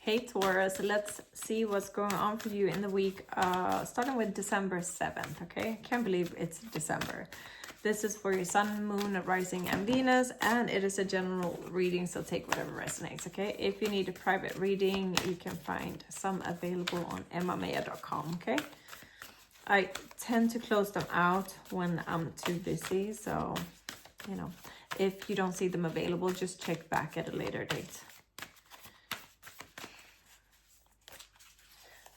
Hey Taurus, let's see what's going on for you in the week, starting with December 7th, okay? Can't believe it's December. This is for your sun, moon, rising, and Venus, and it is a general reading, so take whatever resonates, okay? If you need a private reading, you can find some available on emmamejah.com, okay? I tend to close them out when I'm too busy, so, you know, if you don't see them available, just check back at a later date.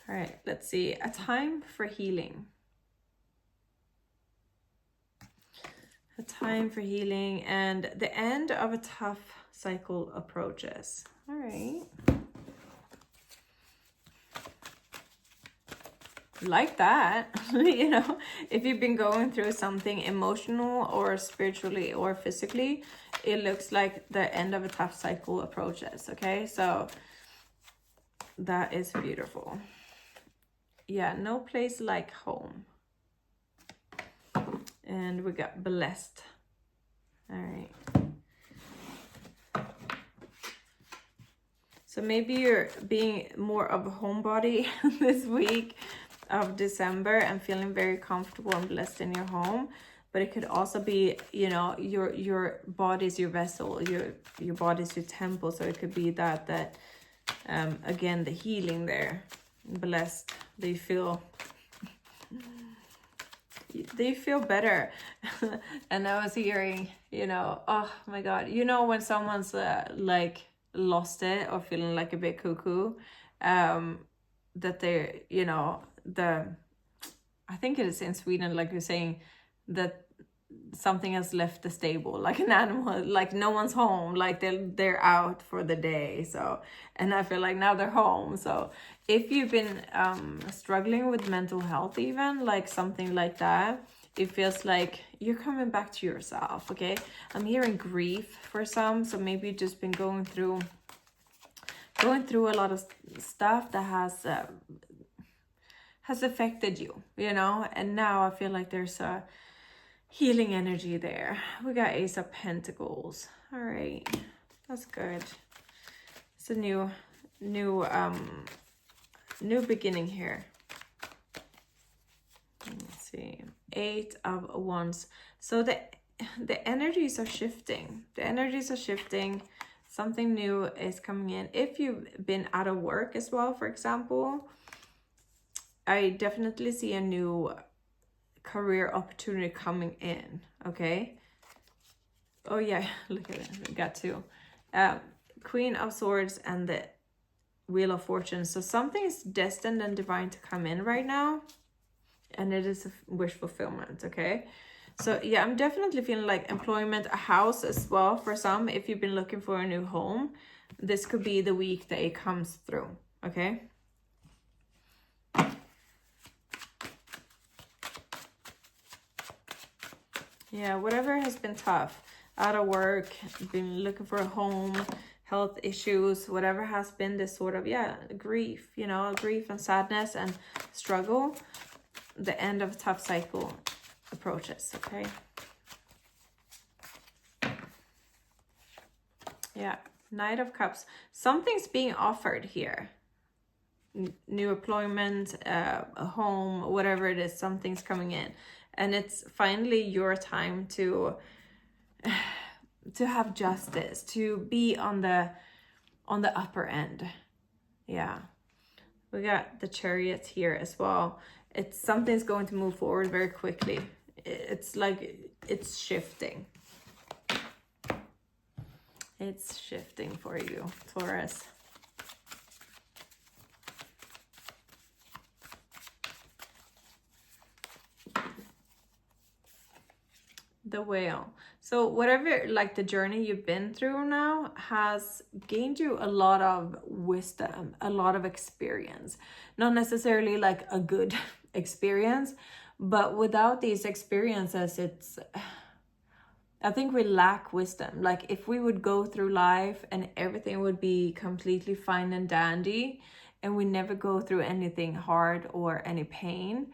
All right, let's see. A time for healing. A time for healing and the end of a tough cycle approaches. All right. Like that, you know, if you've been going through something emotional or spiritually or physically, it looks like the end of a tough cycle approaches, okay? So that is beautiful. Yeah, no place like home. And we got blessed. All right. So maybe you're being more of a homebody this week of December and feeling very comfortable and blessed in your home. But it could also be, you know, your body's your vessel, your body's your temple. So it could be that again, the healing there. Blessed. They feel better. And I was hearing, you know, oh my god, you know, when someone's like lost it or feeling like a bit cuckoo, that they're, you know, I think it is in Sweden, like you're saying, that something has left the stable, like an animal, like no one's home, like they're out for the day. So, and I feel like now they're home. So if you've been struggling with mental health, even like something like that, it feels like you're coming back to yourself. Okay, I'm hearing grief for some, so maybe you've just been going through a lot of stuff that has affected you, you know. And now I feel like there's a healing energy there. We got Ace of Pentacles. All right, that's good. It's a new beginning here. Let's see, 8 of Wands. So the energies are shifting. The energies are shifting. Something new is coming in. If you've been out of work as well, for example, I definitely see a new career opportunity coming in. Okay. Oh yeah, look at it. We got 2. Queen of Swords and the Wheel of Fortune. So something is destined and divine to come in right now, and it is a wish fulfillment. Okay, so yeah, I'm definitely feeling like employment, a house as well for some. If you've been looking for a new home, this could be the week that it comes through. Okay. Yeah, whatever has been tough, out of work, been looking for a home, health issues, whatever has been this sort of, yeah, grief, you know, grief and sadness and struggle, the end of a tough cycle approaches, okay? Yeah, Knight of Cups. Something's being offered here. New employment, a home, whatever it is, something's coming in. And it's finally your time to have justice, to be on the upper end. Yeah, we got the Chariot here as well. It's something's going to move forward very quickly. It's like it's shifting. It's shifting for you, Taurus. The Whale. So whatever, like the journey you've been through now has gained you a lot of wisdom, a lot of experience. Not necessarily like a good experience, but without these experiences, I think we lack wisdom. Like if we would go through life and everything would be completely fine and dandy, and we never go through anything hard or any pain,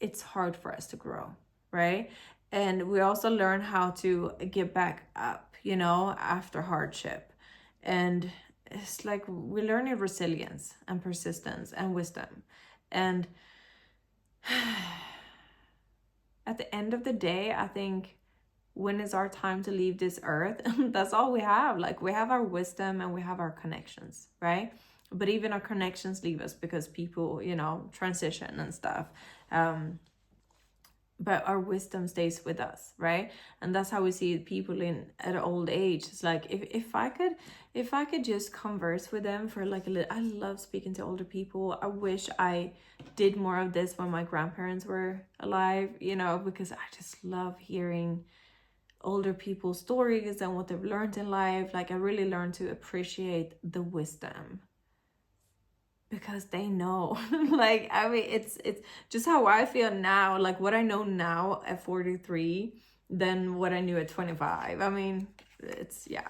it's hard for us to grow, right? And we also learn how to get back up, you know, after hardship. And it's like we're learning resilience and persistence and wisdom. And at the end of the day, I think when is our time to leave this earth? That's all we have. Like, we have our wisdom and we have our connections, right? But even our connections leave us because people, you know, transition and stuff. But our wisdom stays with us, right? And that's how we see people in at an old age. It's like, if I could just converse with them for like a little. I love speaking to older people. I wish I did more of this when my grandparents were alive, you know, because I just love hearing older people's stories and what they've learned in life. Like, I really learned to appreciate the wisdom because they know. Like, I mean, it's just how I feel now, like what I know now at 43 than what I knew at 25. I mean, it's, yeah.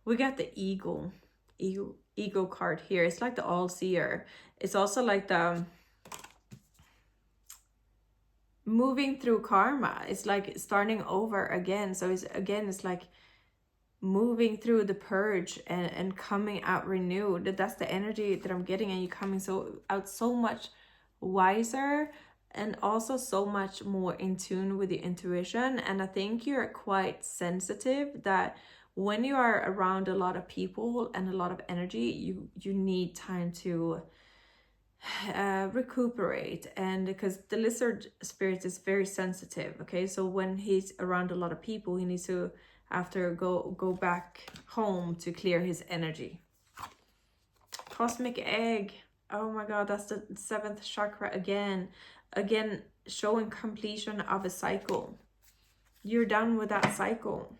We got the ego card here. It's like the all-seer. It's also like the moving through karma. It's like starting over again. So it's like moving through the purge and coming out renewed. That's the energy that I'm getting, and you coming out so much wiser and also so much more in tune with your intuition. And I think you're quite sensitive that when you are around a lot of people and a lot of energy, you need time to recuperate. And because the lizard spirit is very sensitive, okay, so when he's around a lot of people, he needs to go back home to clear his energy. Cosmic egg. Oh my god, that's the 7th chakra again showing completion of a cycle. You're done with that cycle.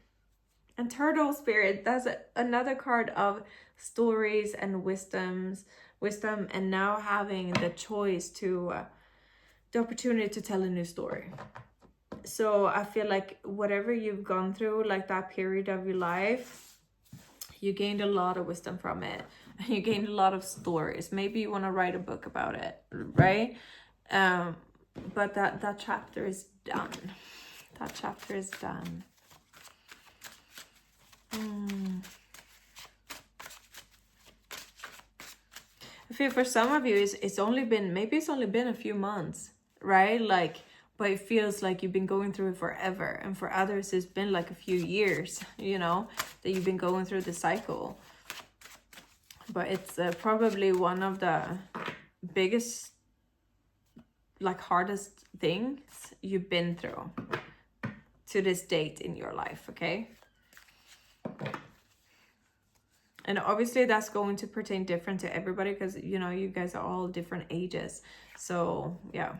And turtle spirit, that's another card of stories and wisdom, and now having the choice to the opportunity to tell a new story. So I feel like whatever you've gone through, like that period of your life, you gained a lot of wisdom from it. You gained a lot of stories. Maybe you want to write a book about it, right? But that chapter is done. That chapter is done. I feel for some of you, it's only been a few months, right? Like, but it feels like you've been going through it forever. And for others, it's been like a few years, you know, that you've been going through the cycle. But it's probably one of the biggest, like, hardest things you've been through to this date in your life, okay? And obviously that's going to pertain different to everybody because, you know, you guys are all different ages. So, yeah.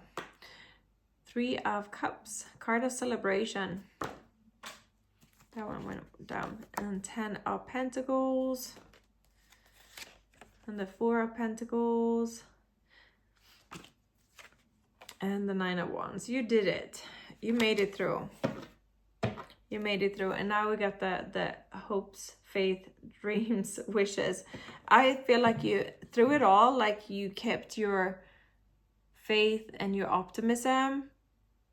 3 of Cups, card of celebration. That one went down. And 10 of Pentacles. And the 4 of Pentacles. And the 9 of Wands. You did it. You made it through. You made it through. And now we got the hopes, faith, dreams, wishes. I feel like you, through it all, like you kept your faith and your optimism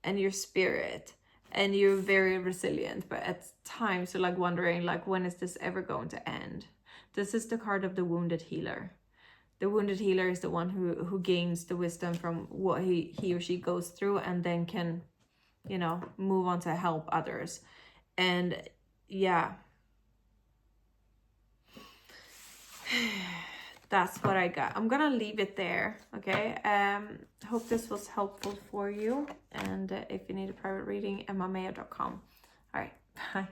and your spirit, and you're very resilient. But at times you're like wondering, like, when is this ever going to end? This is the card of the wounded healer. The wounded healer is the one who gains the wisdom from what he or she goes through, and then can, you know, move on to help others. And yeah, that's what I got. I'm gonna leave it there, okay? Hope this was helpful for you. And if you need a private reading, emmamejah.com. All right, bye.